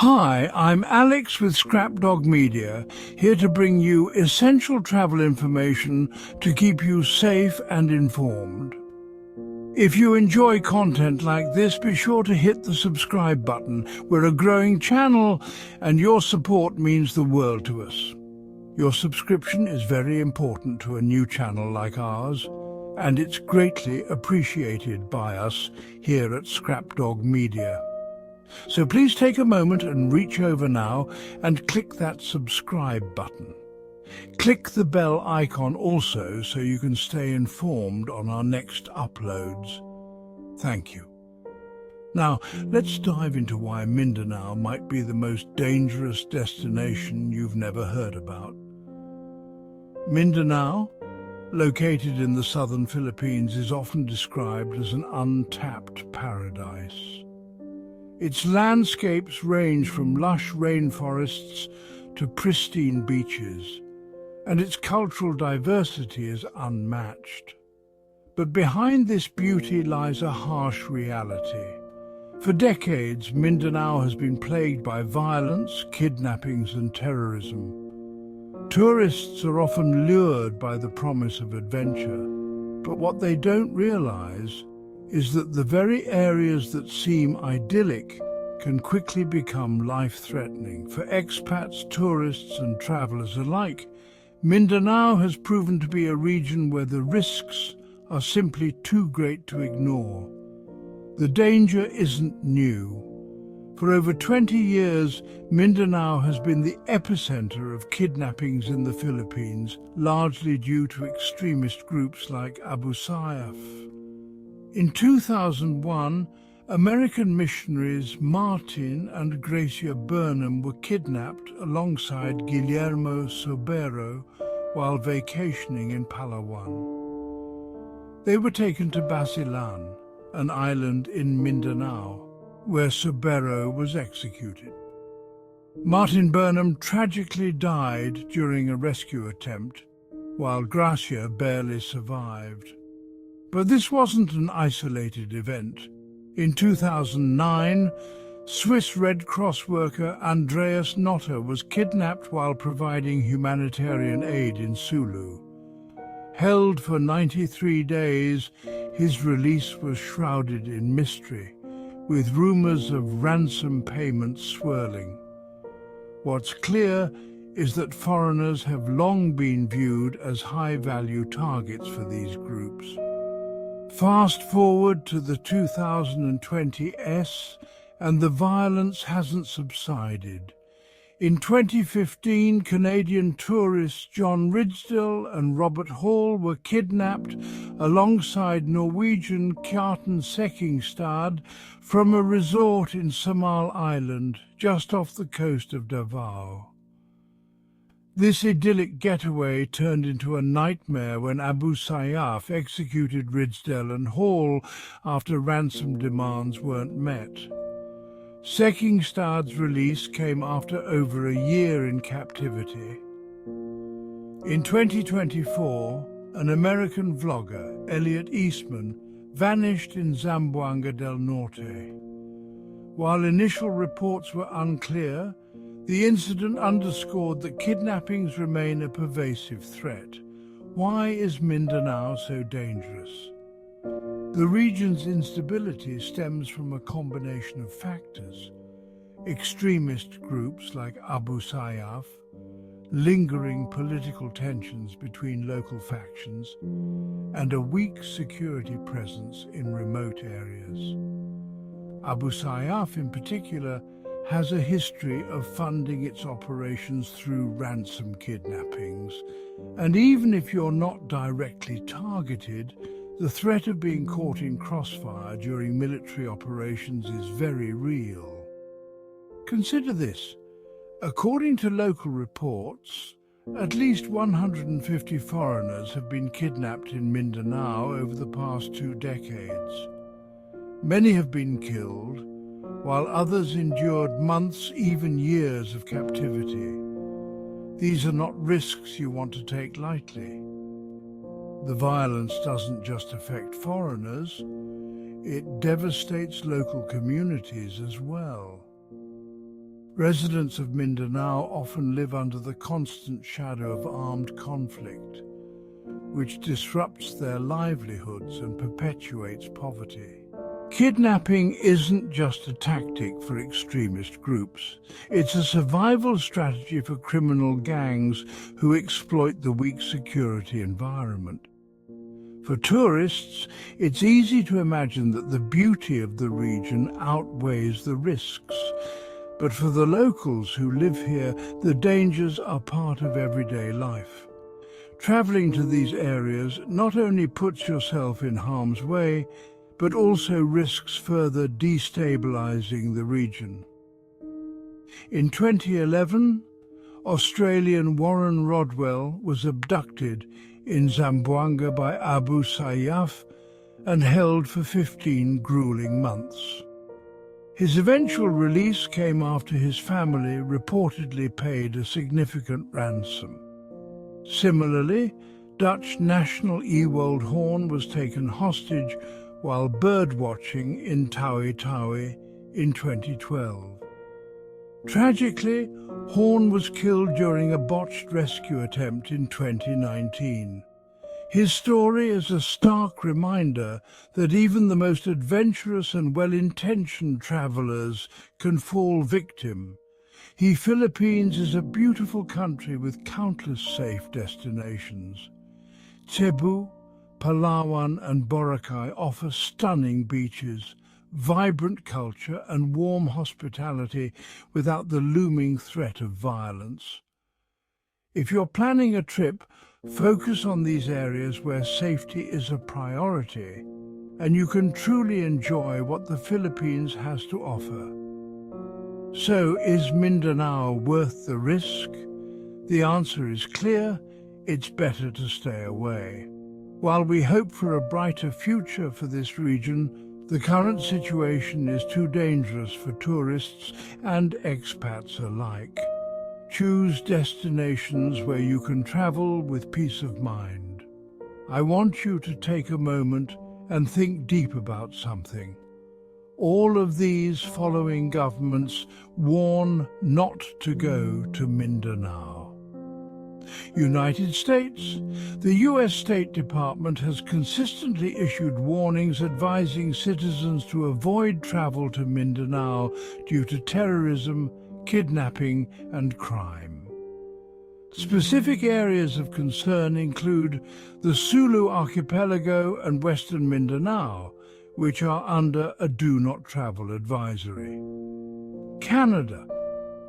Hi, I'm Alex with Scrapp Dog Media, here to bring you essential travel information to keep you safe and informed. If you enjoy content like this, be sure to hit the subscribe button. We're a growing channel, and your support means the world to us. Your subscription is very important to a new channel like ours, and it's greatly appreciated by us here at Scrapp Dog Media. So please take a moment and reach over now and click that subscribe button. Click the bell icon also so you can stay informed on our next uploads. Thank you. Now, let's dive into why Mindanao might be the most dangerous destination you've never heard about. Mindanao, located in the southern Philippines, is often described as an untapped paradise. Its landscapes range from lush rainforests to pristine beaches, and its cultural diversity is unmatched. But behind this beauty lies a harsh reality. For decades, Mindanao has been plagued by violence, kidnappings, and terrorism. Tourists are often lured by the promise of adventure, but what they don't realize is that the very areas that seem idyllic can quickly become life-threatening. For expats, tourists and travelers alike, Mindanao has proven to be a region where the risks are simply too great to ignore. The danger isn't new. For over 20 years, Mindanao has been the epicenter of kidnappings in the Philippines, largely due to extremist groups like Abu Sayyaf. In 2001, American missionaries Martin and Gracia Burnham were kidnapped alongside Guillermo Sobero while vacationing in Palawan. They were taken to Basilan, an island in Mindanao, where Sobero was executed. Martin Burnham tragically died during a rescue attempt, while Gracia barely survived. But this wasn't an isolated event. In 2009, Swiss Red Cross worker Andreas Notter was kidnapped while providing humanitarian aid in Sulu. Held for 93 days, his release was shrouded in mystery, with rumors of ransom payments swirling. What's clear is that foreigners have long been viewed as high-value targets for these groups. Fast forward to the 2020s, and the violence hasn't subsided. In 2015, Canadian tourists John Ridsdale and Robert Hall were kidnapped alongside Norwegian Kjartan Sekkingstad from a resort in Samal Island, just off the coast of Davao. This idyllic getaway turned into a nightmare when Abu Sayyaf executed Ridsdale and Hall after ransom demands weren't met. Sekkingstad's release came after over a year in captivity. In 2024, an American vlogger, Elliot Eastman, vanished in Zamboanga del Norte. While initial reports were unclear, the incident underscored that kidnappings remain a pervasive threat. Why is Mindanao so dangerous? The region's instability stems from a combination of factors: extremist groups like Abu Sayyaf, lingering political tensions between local factions, and a weak security presence in remote areas. Abu Sayyaf, in particular, has a history of funding its operations through ransom kidnappings, and even if you're not directly targeted, the threat of being caught in crossfire during military operations is very real. Consider this. According to local reports, at least 150 foreigners have been kidnapped in Mindanao over the past 2 decades. Many have been killed, while others endured months, even years of captivity. These are not risks you want to take lightly. The violence doesn't just affect foreigners, it devastates local communities as well. Residents of Mindanao often live under the constant shadow of armed conflict, which disrupts their livelihoods and perpetuates poverty. Kidnapping isn't just a tactic for extremist groups. It's a survival strategy for criminal gangs who exploit the weak security environment. For tourists, it's easy to imagine that the beauty of the region outweighs the risks. But for the locals who live here, the dangers are part of everyday life. Traveling to these areas not only puts yourself in harm's way, but also risks further destabilizing the region. In 2011, Australian Warren Rodwell was abducted in Zamboanga by Abu Sayyaf and held for 15 grueling months. His eventual release came after his family reportedly paid a significant ransom. Similarly, Dutch national Ewald Horn was taken hostage while birdwatching in Tawi in 2012. Tragically, Horn was killed during a botched rescue attempt in 2019. His story is a stark reminder that even the most adventurous and well-intentioned travelers can fall victim. The Philippines is a beautiful country with countless safe destinations. Cebu, Palawan and Boracay offer stunning beaches, vibrant culture and warm hospitality without the looming threat of violence. If you're planning a trip, focus on these areas where safety is a priority, and you can truly enjoy what the Philippines has to offer. So, is Mindanao worth the risk? The answer is clear: it's better to stay away. While we hope for a brighter future for this region, the current situation is too dangerous for tourists and expats alike. Choose destinations where you can travel with peace of mind. I want you to take a moment and think deep about something. All of these following governments warn not to go to Mindanao. United States. The U.S. State Department has consistently issued warnings advising citizens to avoid travel to Mindanao due to terrorism, kidnapping and crime. Specific areas of concern include the Sulu Archipelago and Western Mindanao, which are under a Do Not Travel advisory. Canada.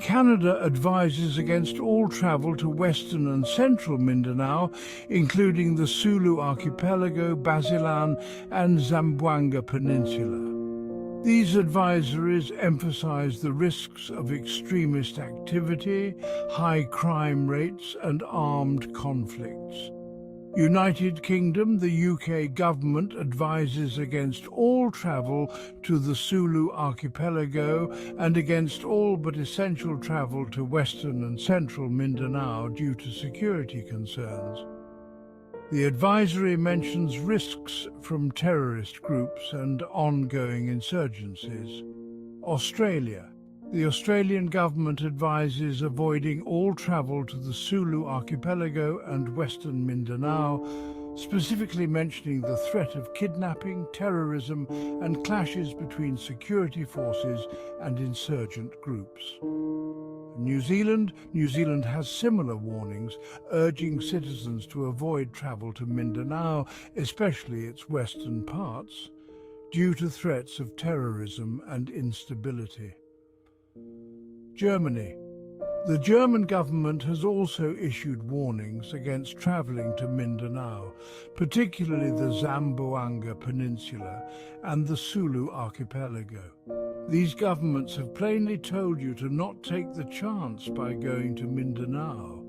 Canada advises against all travel to Western and Central Mindanao, including the Sulu Archipelago, Basilan and Zamboanga Peninsula. These advisories emphasize the risks of extremist activity, high crime rates and armed conflicts. United Kingdom, the UK government advises against all travel to the Sulu Archipelago and against all but essential travel to Western and Central Mindanao due to security concerns. The advisory mentions risks from terrorist groups and ongoing insurgencies. Australia. The Australian government advises avoiding all travel to the Sulu Archipelago and Western Mindanao, specifically mentioning the threat of kidnapping, terrorism and clashes between security forces and insurgent groups. New Zealand has similar warnings, urging citizens to avoid travel to Mindanao, especially its western parts, due to threats of terrorism and instability. Germany. The German government has also issued warnings against travelling to Mindanao, particularly the Zamboanga Peninsula and the Sulu Archipelago. These governments have plainly told you to not take the chance by going to Mindanao.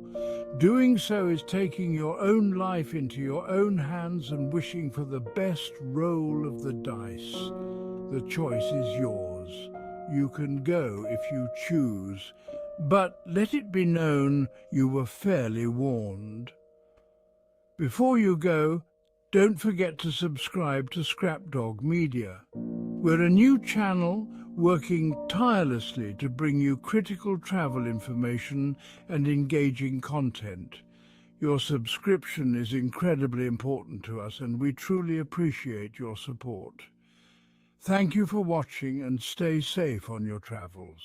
Doing so is taking your own life into your own hands and wishing for the best roll of the dice. The choice is yours. You can go if you choose, but let it be known you were fairly warned. Before you go, don't forget to subscribe to Scrapp Dog Media. We're a new channel working tirelessly to bring you critical travel information and engaging content. Your subscription is incredibly important to us, and we truly appreciate your support. Thank you for watching, and stay safe on your travels.